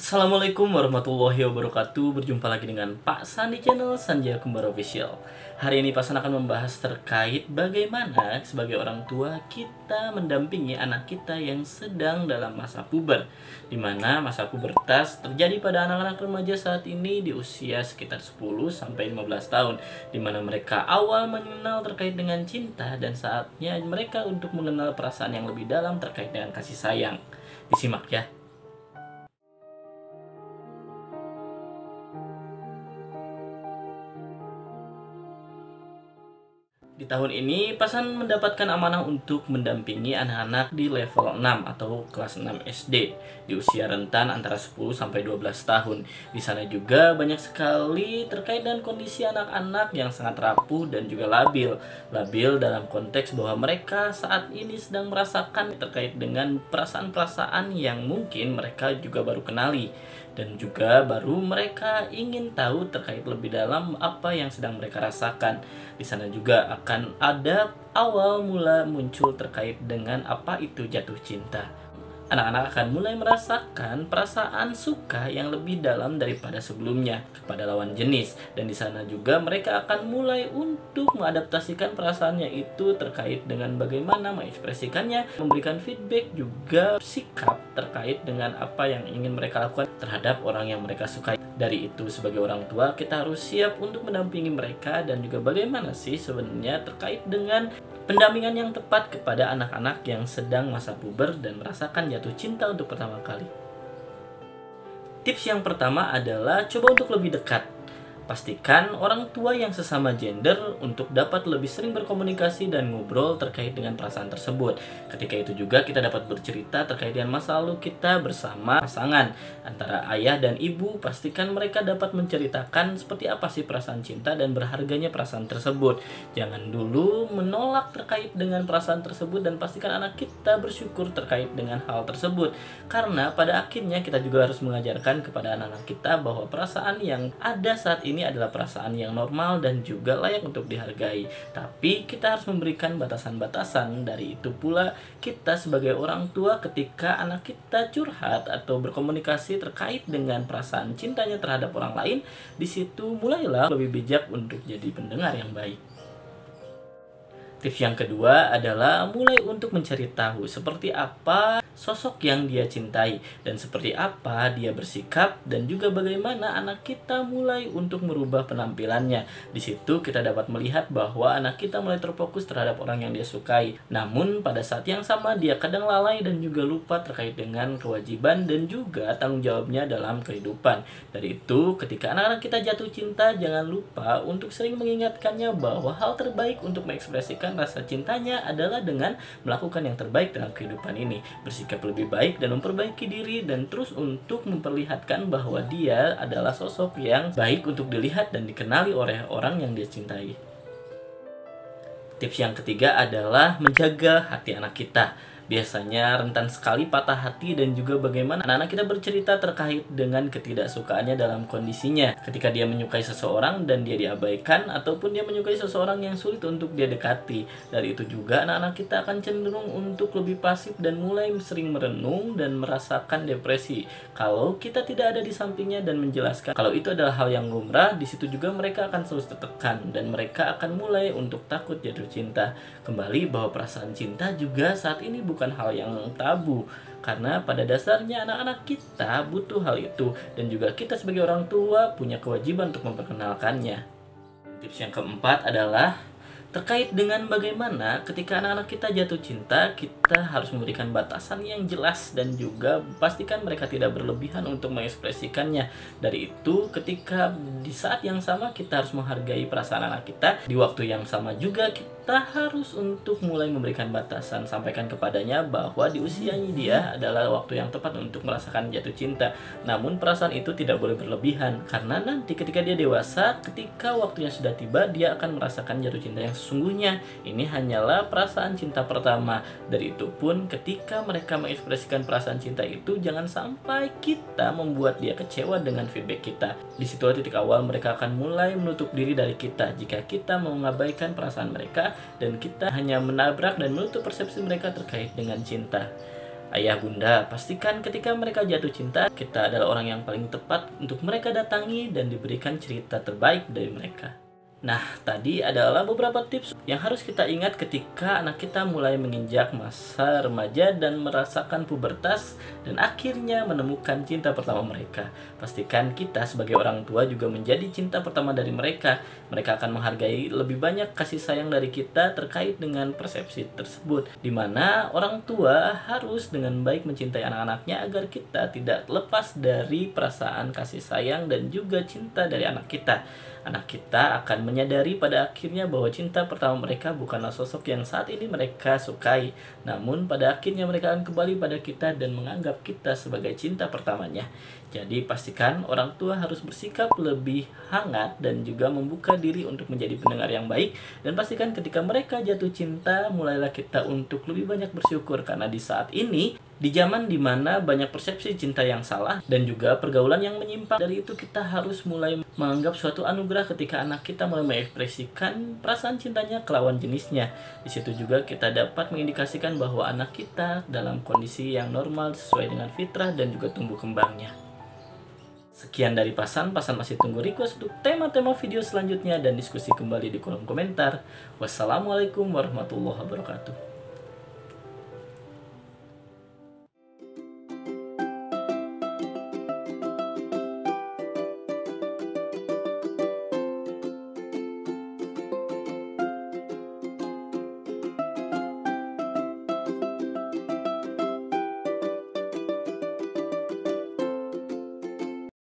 Assalamualaikum warahmatullahi wabarakatuh. Berjumpa lagi dengan Pak San di channel Sanjaya Kembar Official. Hari ini Pak San akan membahas terkait bagaimana sebagai orang tua kita mendampingi anak kita yang sedang dalam masa puber, di mana masa pubertas terjadi pada anak-anak remaja saat ini di usia sekitar 10 sampai 15 tahun, di mana mereka awal mengenal terkait dengan cinta dan saatnya mereka untuk mengenal perasaan yang lebih dalam terkait dengan kasih sayang. Disimak ya. Di tahun ini, Pasan mendapatkan amanah untuk mendampingi anak-anak di level 6 atau kelas 6 SD di usia rentan antara 10 sampai 12 tahun. Di sana juga banyak sekali terkait dengan kondisi anak-anak yang sangat rapuh dan juga labil. Labil dalam konteks bahwa mereka saat ini sedang merasakan terkait dengan perasaan-perasaan yang mungkin mereka juga baru kenali, dan juga baru mereka ingin tahu terkait lebih dalam apa yang sedang mereka rasakan. Di sana juga akan ada awal mula muncul terkait dengan apa itu jatuh cinta. Anak-anak akan mulai merasakan perasaan suka yang lebih dalam daripada sebelumnya kepada lawan jenis, dan di sana juga mereka akan mulai untuk mengadaptasikan perasaannya itu terkait dengan bagaimana mengekspresikannya, memberikan feedback juga sikap terkait dengan apa yang ingin mereka lakukan terhadap orang yang mereka sukai. Dari itu, sebagai orang tua kita harus siap untuk mendampingi mereka, dan juga bagaimana sih sebenarnya terkait dengan pendampingan yang tepat kepada anak-anak yang sedang masa puber dan merasakan jatuh cinta untuk pertama kali. Tips yang pertama adalah coba untuk lebih dekat. Pastikan orang tua yang sesama gender untuk dapat lebih sering berkomunikasi dan ngobrol terkait dengan perasaan tersebut. Ketika itu juga kita dapat bercerita terkait dengan masa lalu kita bersama pasangan antara ayah dan ibu. Pastikan mereka dapat menceritakan seperti apa sih perasaan cinta dan berharganya perasaan tersebut. Jangan dulu menolak terkait dengan perasaan tersebut, dan pastikan anak kita bersyukur terkait dengan hal tersebut. Karena pada akhirnya kita juga harus mengajarkan kepada anak-anak kita bahwa perasaan yang ada saat ini adalah perasaan yang normal dan juga layak untuk dihargai. Tapi kita harus memberikan batasan-batasan. Dari itu pula kita sebagai orang tua, ketika anak kita curhat atau berkomunikasi terkait dengan perasaan cintanya terhadap orang lain, di situ mulailah lebih bijak untuk jadi pendengar yang baik. Tips yang kedua adalah mulai untuk mencari tahu seperti apa sosok yang dia cintai dan seperti apa dia bersikap, dan juga bagaimana anak kita mulai untuk merubah penampilannya. Di situ kita dapat melihat bahwa anak kita mulai terfokus terhadap orang yang dia sukai. Namun pada saat yang sama dia kadang lalai dan juga lupa terkait dengan kewajiban dan juga tanggung jawabnya dalam kehidupan. Dari itu, ketika anak-anak kita jatuh cinta, jangan lupa untuk sering mengingatkannya bahwa hal terbaik untuk mengekspresikan rasa cintanya adalah dengan melakukan yang terbaik dalam kehidupan ini, bersikap lebih baik dan memperbaiki diri, dan terus untuk memperlihatkan bahwa dia adalah sosok yang baik untuk dilihat dan dikenali oleh orang yang dia cintai. Tips yang ketiga adalah menjaga hati anak kita. Biasanya rentan sekali patah hati, dan juga bagaimana anak-anak kita bercerita terkait dengan ketidaksukaannya dalam kondisinya ketika dia menyukai seseorang dan dia diabaikan, ataupun dia menyukai seseorang yang sulit untuk dia dekati. Dari itu juga anak-anak kita akan cenderung untuk lebih pasif dan mulai sering merenung dan merasakan depresi kalau kita tidak ada di sampingnya dan menjelaskan kalau itu adalah hal yang lumrah. Di situ juga mereka akan terus tertekan dan mereka akan mulai untuk takut jatuh cinta. Kembali bahwa perasaan cinta juga saat ini bukan hal yang tabu, karena pada dasarnya anak-anak kita butuh hal itu, dan juga kita sebagai orang tua punya kewajiban untuk memperkenalkannya. Tips yang keempat adalah terkait dengan bagaimana ketika anak-anak kita jatuh cinta, kita harus memberikan batasan yang jelas dan juga pastikan mereka tidak berlebihan untuk mengekspresikannya. Dari itu, ketika di saat yang sama kita harus menghargai perasaan anak kita, di waktu yang sama juga kita harus untuk mulai memberikan batasan, sampaikan kepadanya bahwa di usianya dia adalah waktu yang tepat untuk merasakan jatuh cinta. Namun perasaan itu tidak boleh berlebihan, karena nanti ketika dia dewasa, ketika waktunya sudah tiba, dia akan merasakan jatuh cinta yang sesungguhnya. Ini hanyalah perasaan cinta pertama. Dari itu pun ketika mereka mengekspresikan perasaan cinta itu, jangan sampai kita membuat dia kecewa dengan feedback kita. Di situ titik awal mereka akan mulai menutup diri dari kita jika kita mengabaikan perasaan mereka dan kita hanya menabrak dan menutup persepsi mereka terkait dengan cinta. Ayah bunda, pastikan ketika mereka jatuh cinta, kita adalah orang yang paling tepat untuk mereka datangi dan diberikan cerita terbaik dari mereka. Nah, tadi adalah beberapa tips yang harus kita ingat ketika anak kita mulai menginjak masa remaja dan merasakan pubertas dan akhirnya menemukan cinta pertama mereka. Pastikan kita sebagai orang tua juga menjadi cinta pertama dari mereka. Mereka akan menghargai lebih banyak kasih sayang dari kita terkait dengan persepsi tersebut, di mana orang tua harus dengan baik mencintai anak-anaknya agar kita tidak lepas dari perasaan kasih sayang dan juga cinta dari anak kita. Anak kita akan menyadari pada akhirnya bahwa cinta pertama mereka bukanlah sosok yang saat ini mereka sukai, namun pada akhirnya mereka akan kembali pada kita dan menganggap kita sebagai cinta pertamanya. Jadi pastikan orang tua harus bersikap lebih hangat dan juga membuka diri untuk menjadi pendengar yang baik, dan pastikan ketika mereka jatuh cinta, mulailah kita untuk lebih banyak bersyukur karena di saat ini, di zaman dimana banyak persepsi cinta yang salah dan juga pergaulan yang menyimpang, dari itu kita harus mulai menganggap suatu anugerah ketika anak kita mulai mengekspresikan perasaan cintanya ke lawan jenisnya. Di situ juga kita dapat mengindikasikan bahwa anak kita dalam kondisi yang normal sesuai dengan fitrah dan juga tumbuh kembangnya. Sekian dari Pasan masih tunggu request untuk tema-tema video selanjutnya dan diskusi kembali di kolom komentar. Wassalamualaikum warahmatullahi wabarakatuh.